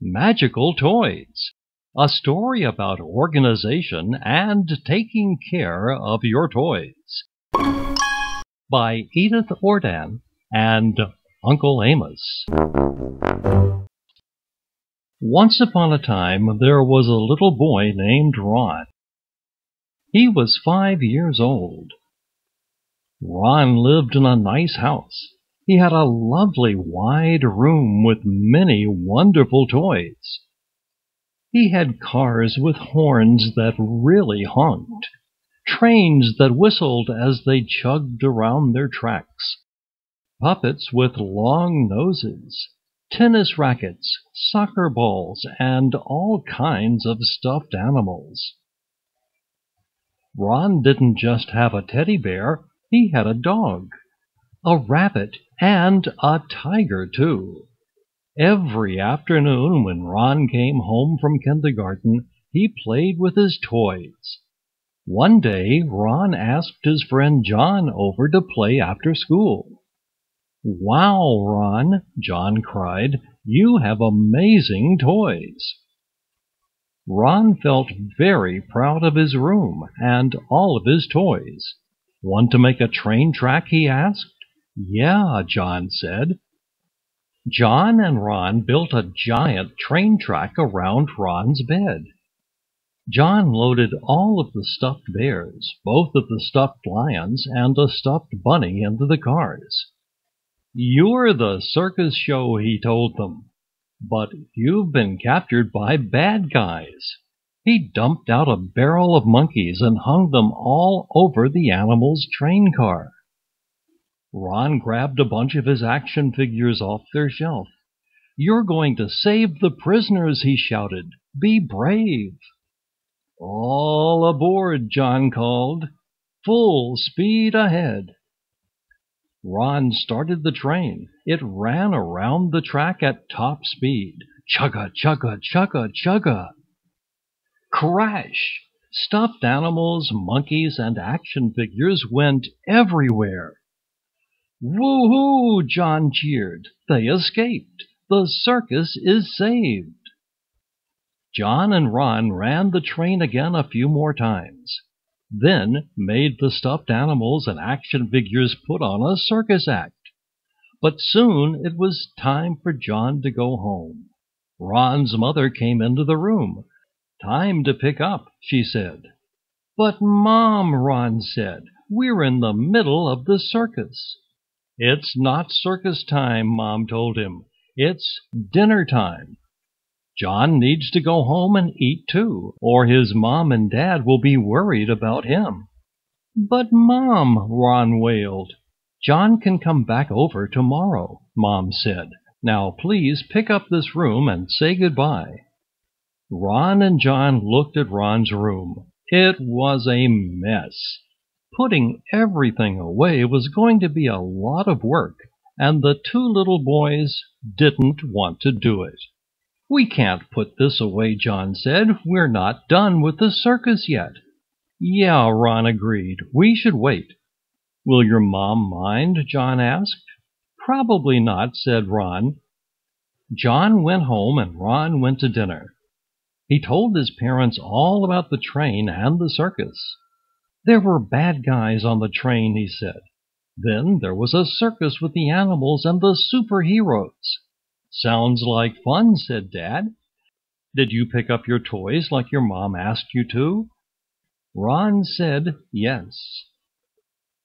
Magical Toys, a story about organization and taking care of your toys, by Edith Ordan and Uncle Amos. Once upon a time, there was a little boy named Ron. He was 5 years old. Ron lived in a nice house. He had a lovely wide room with many wonderful toys. He had cars with horns that really honked, trains that whistled as they chugged around their tracks, puppets with long noses, tennis rackets, soccer balls, and all kinds of stuffed animals. Ron didn't just have a teddy bear, he had a dog, a rabbit, and a tiger, too. Every afternoon when Ron came home from kindergarten, he played with his toys. One day, Ron asked his friend John over to play after school. "Wow, Ron," John cried, "you have amazing toys." Ron felt very proud of his room and all of his toys. "Want to make a train track?" he asked. "Yeah," John said. John and Ron built a giant train track around Ron's bed. John loaded all of the stuffed bears, both of the stuffed lions, and a stuffed bunny into the cars. "You're the circus show," he told them, "but you've been captured by bad guys." He dumped out a barrel of monkeys and hung them all over the animals' train car. Ron grabbed a bunch of his action figures off their shelf. "You're going to save the prisoners," he shouted. "Be brave." "All aboard," John called. "Full speed ahead." Ron started the train. It ran around the track at top speed. Chugga, chugga, chugga, chugga. Crash! Stuffed animals, monkeys, and action figures went everywhere. "Woo-hoo!" John cheered. "They escaped. The circus is saved." John and Ron ran the train again a few more times, then made the stuffed animals and action figures put on a circus act. But soon it was time for John to go home. Ron's mother came into the room. "Time to pick up," she said. "But Mom," Ron said, "we're in the middle of the circus." "It's not circus time," Mom told him. "It's dinner time. John needs to go home and eat too, or his mom and dad will be worried about him." "But Mom," Ron wailed. "John can come back over tomorrow," Mom said. "Now please pick up this room and say goodbye." Ron and John looked at Ron's room. It was a mess. Putting everything away was going to be a lot of work, and the two little boys didn't want to do it. "We can't put this away," John said. "We're not done with the circus yet." "Yeah," Ron agreed. "We should wait." "Will your mom mind?" John asked. "Probably not," said Ron. John went home and Ron went to dinner. He told his parents all about the train and the circus. "There were bad guys on the train," he said. "Then there was a circus with the animals and the superheroes." "Sounds like fun," said Dad. "Did you pick up your toys like your mom asked you to?" Ron said yes.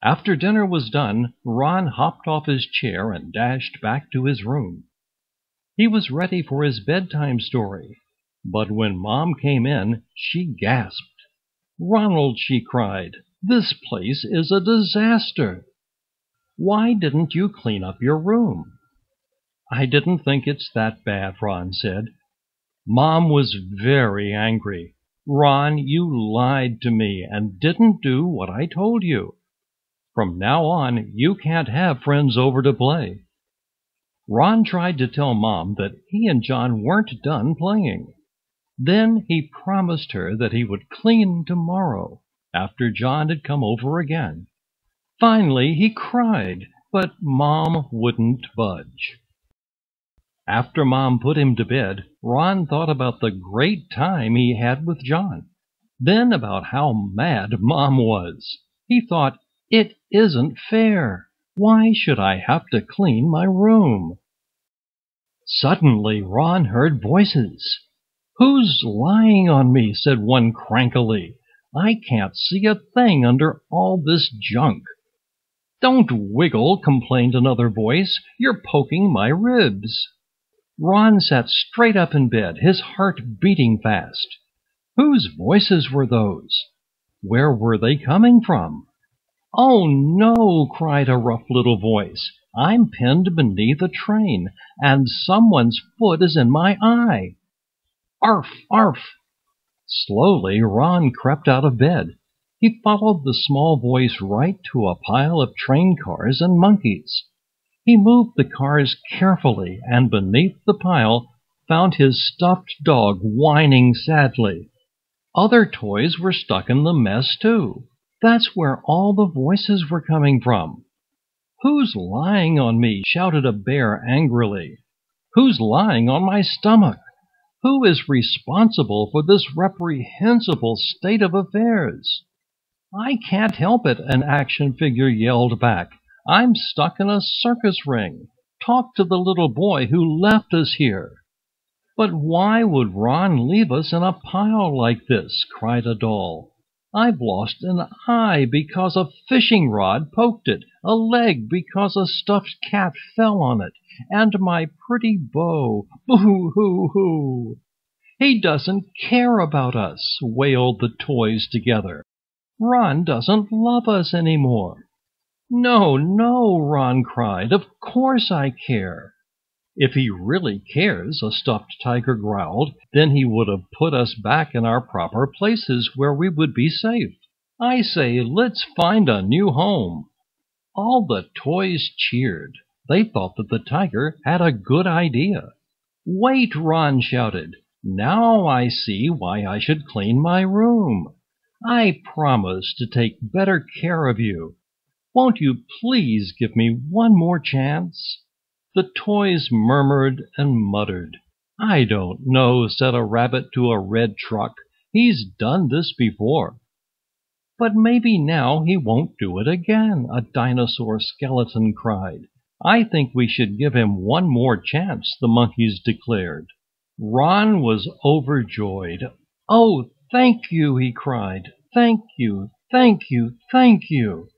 After dinner was done, Ron hopped off his chair and dashed back to his room. He was ready for his bedtime story, but when Mom came in, she gasped. "Ronald," she cried, "this place is a disaster. Why didn't you clean up your room?" "I didn't think it's that bad," Ron said. Mom was very angry. "Ron, you lied to me and didn't do what I told you. From now on, you can't have friends over to play." Ron tried to tell Mom that he and John weren't done playing. Then he promised her that he would clean tomorrow, after John had come over again. Finally he cried, but Mom wouldn't budge. After Mom put him to bed, Ron thought about the great time he had with John. Then about how mad Mom was. He thought, "It isn't fair. Why should I have to clean my room?" Suddenly Ron heard voices. "Who's lying on me?" said one crankily. "I can't see a thing under all this junk." "Don't wiggle," complained another voice. "You're poking my ribs." Ron sat straight up in bed, his heart beating fast. Whose voices were those? Where were they coming from? "Oh, no!" cried a rough little voice. "I'm pinned beneath a train, and someone's foot is in my eye." "Arf! Arf!" Slowly Ron crept out of bed. He followed the small voice right to a pile of train cars and monkeys. He moved the cars carefully, and beneath the pile found his stuffed dog whining sadly. Other toys were stuck in the mess, too. That's where all the voices were coming from. "Who's lying on me?" shouted a bear angrily. "Who's lying on my stomach? Who is responsible for this reprehensible state of affairs?" "I can't help it," an action figure yelled back. "I'm stuck in a circus ring. Talk to the little boy who left us here." "But why would Ron leave us in a pile like this?" cried a doll. "I've lost an eye because a fishing rod poked it, a leg because a stuffed cat fell on it, and my pretty bow. Boo-hoo-hoo!" "He doesn't care about us," wailed the toys together. "Ron doesn't love us anymore." "No, no," Ron cried. "Of course I care." "If he really cares," a stuffed tiger growled, "then he would have put us back in our proper places where we would be safe. I say, let's find a new home." All the toys cheered. They thought that the tiger had a good idea. "Wait!" Ron shouted. "Now I see why I should clean my room. I promise to take better care of you. Won't you please give me one more chance?" The toys murmured and muttered. "I don't know," said a rabbit to a red truck. "He's done this before." "But maybe now he won't do it again," a dinosaur skeleton cried. "I think we should give him one more chance," the monkeys declared. Ron was overjoyed. "Oh, thank you!" he cried. "Thank you, thank you, thank you!"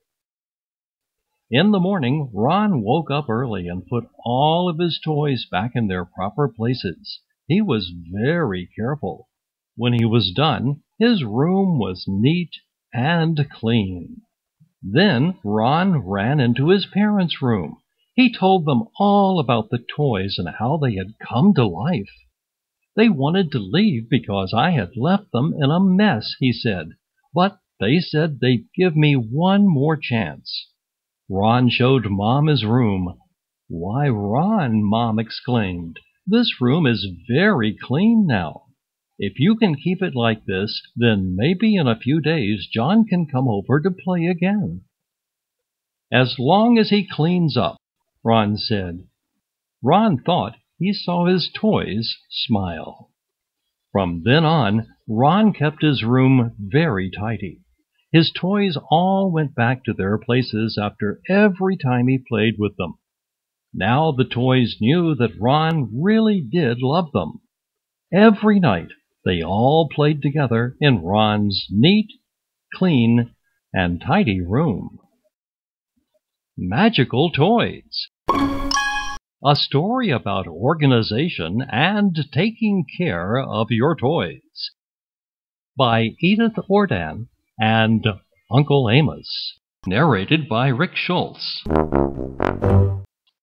In the morning, Ron woke up early and put all of his toys back in their proper places. He was very careful. When he was done, his room was neat and clean. Then Ron ran into his parents' room. He told them all about the toys and how they had come to life. "They wanted to leave because I had left them in a mess," he said, "but they said they'd give me one more chance." Ron showed Mom his room. "Why, Ron," Mom exclaimed, "this room is very clean now. If you can keep it like this, then maybe in a few days John can come over to play again." "As long as he cleans up," Ron said. Ron thought he saw his toys smile. From then on, Ron kept his room very tidy. His toys all went back to their places after every time he played with them. Now the toys knew that Ron really did love them. Every night they all played together in Ron's neat, clean, and tidy room. Magical Toys. A story about organization and taking care of your toys. By Edith Ordan and Uncle Amos. Narrated by Rick Schultz.